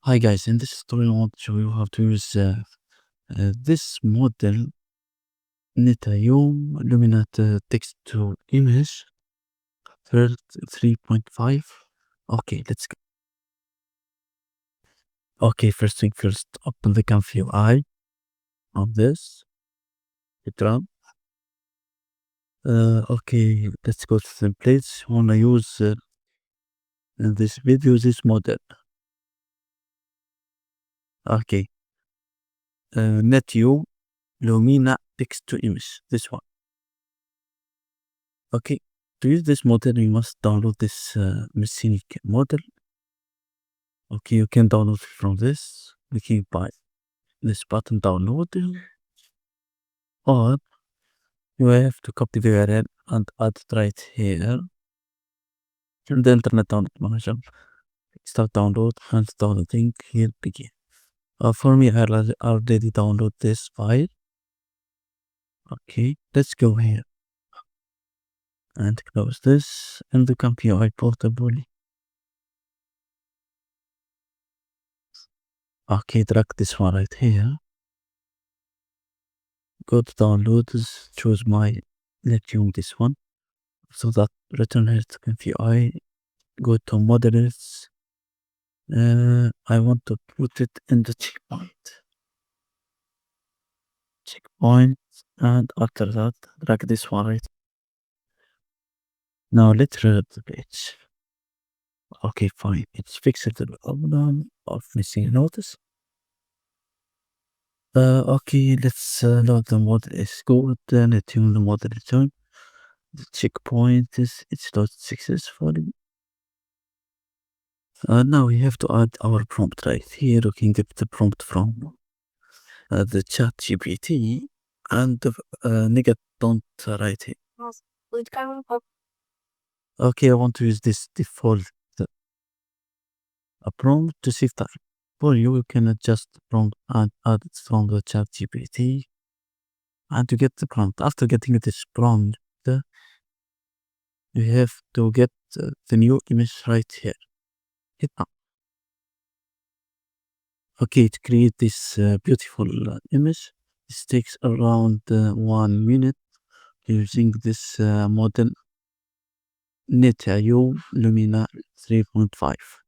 Hi guys, in this tutorial I want to show you how to use this model Netayumet2I Lumina text to image third 3.5. Okay, let's go. Okay, first thing first, open the ComfyUI on this. Hit run. Okay, let's go to templates. I wanna use in this video this model. Okay, Netayumet2I Lumina text to image. This one. Okay, to use this model, you must download this machinic model. Okay, you can download it from this. We can buy this button download, or you have to copy the URL and add it right here in the Internet Download Manager. Start download and downloading. Here begin. For me, I already download this file. Okay, let's go here and close this in the ComfyUI portable. Okay, drag this one right here. Go to downloads, choose my Netayumet this one. So that return here to ComfyUI. Go to models. I want to put it in the checkpoint, and after that drag this one right. Now let's reload the page. Okay, fine, it's fixed the problem of missing notice. Okay, let's load the model is good, then tune the model return. The checkpoint is it's loaded successfully. Now we have to add our prompt right here. We can get the prompt from the chat GPT and the nigga don't write it. Okay, I want to use this default prompt to save time. For you can adjust the prompt and add it from the chat GPT and to get the prompt. After getting this prompt, you have to get the new image right here. Hit now. Okay, to create this beautiful image, this takes around 1 minute using this model Netayumet Lumina 3.5.